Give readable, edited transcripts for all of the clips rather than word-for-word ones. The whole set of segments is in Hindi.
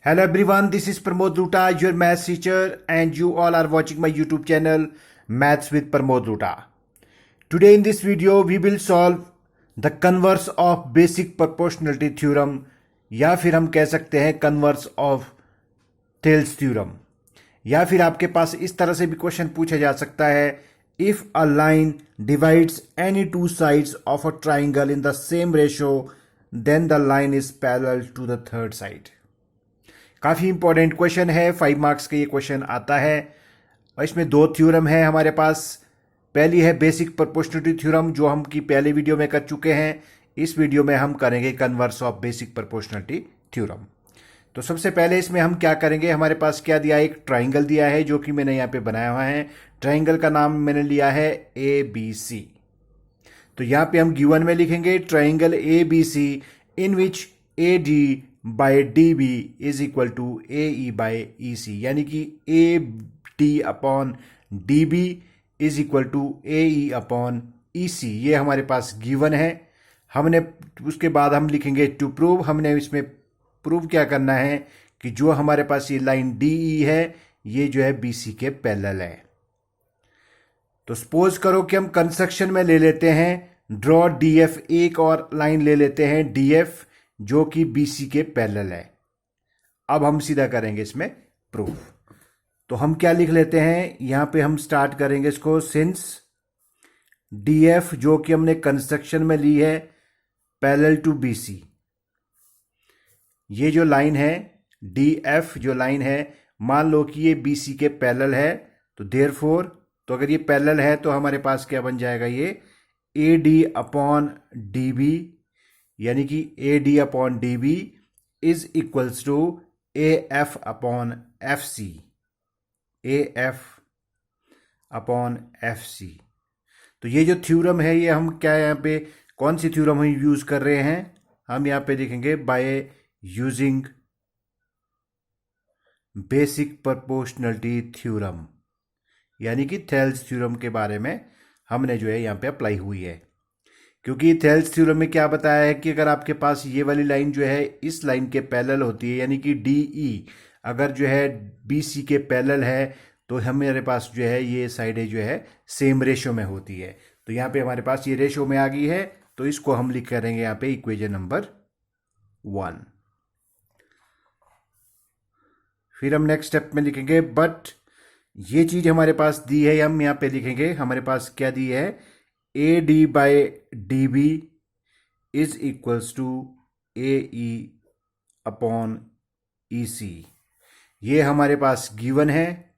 Hello everyone, this is Pramod Luta, your maths teacher, and you all are watching my YouTube channel Maths with Pramod Luta. Today in this video, we will solve the converse of basic proportionality theorem, या फिर हम कह सकते हैं converse of Thales theorem, या फिर आपके पास इस तरह से भी क्वेश्चन पूछा जा सकता है if a line divides any two sides of a triangle in the same ratio, then the line is parallel to the third side. काफ़ी इंपॉर्टेंट क्वेश्चन है, 5 मार्क्स का ये क्वेश्चन आता है और इसमें दो थ्योरम है हमारे पास। पहली है बेसिक प्रोपोर्शनलिटी थ्योरम जो हम की पहले वीडियो में कर चुके हैं। इस वीडियो में हम करेंगे converse of basic proportionality theorem. तो सबसे पहले इसमें हम क्या करेंगे, हमारे पास क्या दिया है, एक ट्राइंगल दिया है जो कि मैंने यहाँ पे बनाया हुआ है। ट्राइंगल का नाम मैंने लिया है ABC। तो यहाँ पे हम गिवन में लिखेंगे triangle ABC in which AD by DB is equal to AE by EC, यानी कि AD upon DB is equal to AE upon EC। ये हमारे पास गिवन है। हमने उसके बाद हम लिखेंगे टू प्रूव। हमने इसमें प्रूव क्या करना है कि जो हमारे पास ये लाइन DE है ये जो है BC के पैरेलल है। तो सपोज करो कि हम कंस्ट्रक्शन में ले लेते हैं ड्रॉ DF, एक और लाइन ले लेते हैं DF जो कि BC के पैरेलल है। अब हम सीधा करेंगे इसमें प्रूफ। तो हम क्या लिख लेते हैं, यहां पे हम स्टार्ट करेंगे इसको, सिंस DF जो कि हमने कंस्ट्रक्शन में ली है पैरेलल टू BC, ये जो लाइन है DF जो लाइन है, मान लो कि ये BC के पैरेलल है, तो देयरफॉर, तो अगर ये पैरेलल है तो हमारे पास क्या बन जाएगा, ये AD अपॉन DB, यानी कि AD upon DB is equals to AF upon FC, AF upon FC। तो ये जो थ्योरम है ये हम क्या यहाँ पे कौन सी थ्योरम हम यूज कर रहे हैं, हम यहाँ पे देखेंगे by using basic proportionality theorem, यानी कि थेल्स थ्योरम के बारे में हमने जो है यहाँ पे अप्लाई हुई है। क्योंकि थेल्स थ्योरम में क्या बताया है कि अगर आपके पास ये वाली लाइन जो है इस लाइन के पैरेलल होती है, यानी कि DE अगर जो है BC के पैरेलल है, तो हमारे पास जो है ये साइडें जो है सेम रेशो में होती है। तो यहाँ पे हमारे पास ये रेशो में आ गई है, तो इसको हम लिख करेंगे यहाँ पे इक्वेशन नंबर 1। फिर हम नेक्स्ट स्टेप में लिखेंगे बट ये चीज हमारे पास दी है, हम यहाँ पे लिखेंगे हमारे पास क्या दी है, AD by DB is equals to AE upon EC। ये हमारे पास गिवन है,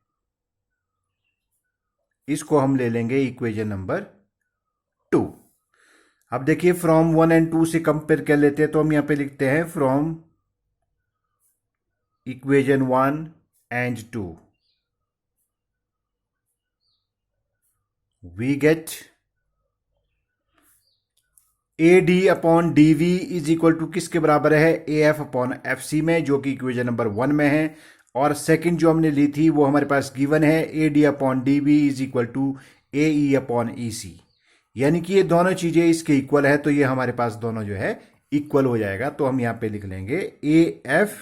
इसको हम ले लेंगे इक्वेशन नंबर 2। अब देखिए फ्रॉम 1 एंड 2 से कंपेयर कर लेते हैं, तो हम यहां पे लिखते हैं from equation 1 and 2 we get AD upon DV is equal to किसके बराबर है, AF अपॉन FC में, जो कि इक्वेशन नंबर 1 में है। और सेकंड जो हमने ली थी वो हमारे पास गिवन है AD upon DB is equal to AE upon EC, यानी कि ये दोनों चीजें इसके इक्वल है, तो ये हमारे पास दोनों जो है इक्वल हो जाएगा। तो हम यहां पे लिख लेंगे AF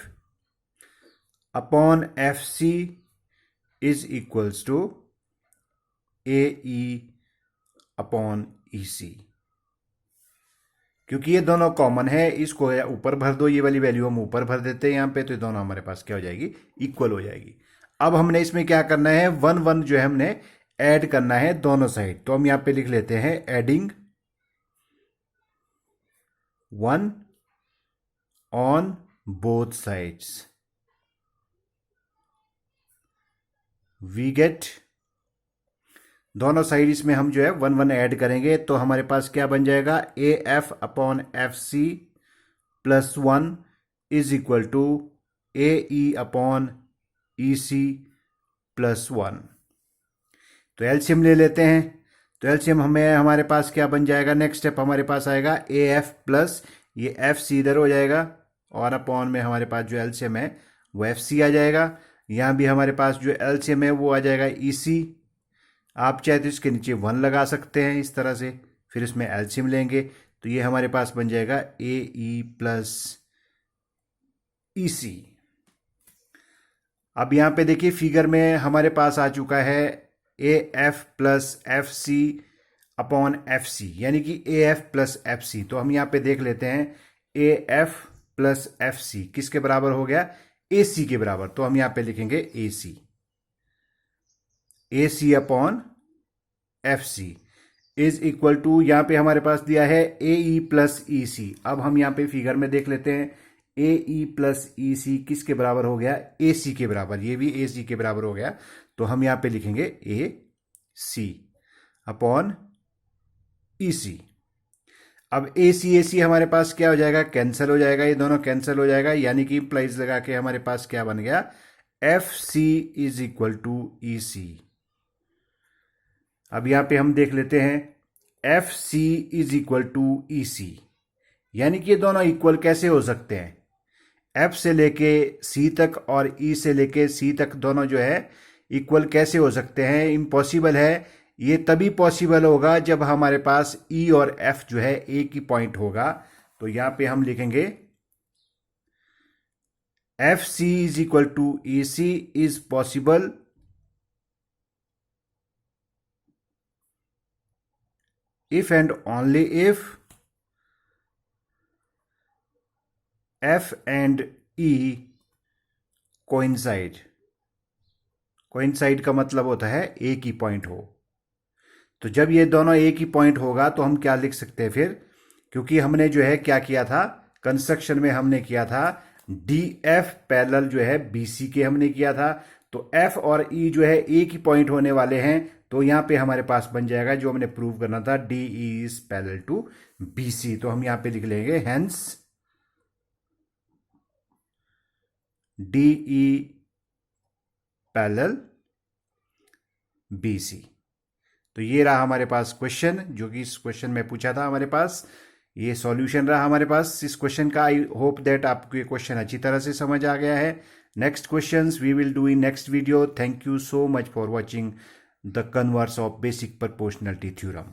upon FC is equals to AE upon EC। क्योंकि ये दोनों कॉमन है, इसको ऊपर भर दो, ये वाली वैल्यू हम ऊपर भर देते हैं यहाँ पे, तो ये दोनों हमारे पास क्या हो जाएगी, इक्वल हो जाएगी। अब हमने इसमें क्या करना है, 1 1 जो है हमने ऐड करना है दोनों साइड। तो हम यहाँ पे लिख लेते हैं adding 1 on both sides, we get, दोनों साइड इसमें हम जो है 1 1 ऐड करेंगे, तो हमारे पास क्या बन जाएगा, AF upon FC plus 1 is equal to AE upon EC plus 1। तो एलसीएम ले लेते हैं, तो एलसीएम हमारे पास क्या बन जाएगा, नेक्स्ट स्टेप हमारे पास आएगा AF प्लस ये FC इधर हो जाएगा, और अपॉन में हमारे पास जो एलसीएम है वो FC आ जाएगा। यहाँ भी हमारे पास जो एलसीएम है वो आ जाएगा EC। आप चाहे तो इसके नीचे 1 लगा सकते हैं इस तरह से, फिर इसमें एलसीएम लेंगे, तो ये हमारे पास बन जाएगा AE प्लस EC। अब यहाँ पे देखिए फिगर में हमारे पास आ चुका है A F plus F C upon F C, यानी कि A F plus F C. तो हम यहाँ पे देख लेते हैं A F plus F C किसके बराबर हो गया, ए सी के बराबर। तो हम यहाँ पे लिखेंगे A C upon F C is equal to, यहाँ पे हमारे पास दिया है ए ई प्लस ई सी। अब हम यहाँ पे फिगर में देख लेते हैं ए ई प्लस ई सी किसके बराबर हो गया, ए सी के बराबर। ये भी ए सी के बराबर हो गया। तो हम यहाँ पे लिखेंगे A C upon E C. अब ए सी हमारे पास क्या हो जाएगा, कैंसिल हो जाएगा, ये दोनों कैंसिल हो जाएगा, यानी कि इंप्लाइज लगा के हमारे पास क्या बन गया, F C is equal to E C. अब यहां पे हम देख लेते हैं F C is equal to E C, यानी कि ये दोनों इक्वल कैसे हो सकते हैं, एफ से लेके सी तक और ई से लेके सी तक दोनों जो है इक्वल कैसे हो सकते हैं, इम्पॉसिबल है। ये तभी पॉसिबल होगा जब हमारे पास ई और एफ जो है एक ही पॉइंट होगा। तो यहां पे हम लिखेंगे F C is equal to E C is possible if and only if F and E coincide। coincide का मतलब होता है एक ही पॉइंट हो। तो जब ये दोनों एक ही पॉइंट होगा तो हम क्या लिख सकते हैं फिर, क्योंकि हमने जो है क्या किया था, कंस्ट्रक्शन में हमने किया था डी एफ पैरेलल जो है बी सी के हमने किया था। तो एफ और ई जो है एक ही पॉइंट होने वाले हैं। तो यहां पे हमारे पास बन जाएगा जो हमने प्रूव करना था, D E is parallel to B C. तो हम यहां पे लिख लेंगे hence D E parallel B C. तो ये रहा हमारे पास क्वेश्चन, जो कि इस क्वेश्चन में पूछा था हमारे पास। ये सॉल्यूशन रहा हमारे पास इस क्वेश्चन का। आई होप दैट आपको ये क्वेश्चन अच्छी तरह से समझ आ गया है। Next questions we will do in next video. Thank you so much for watching the converse of basic proportionality theorem.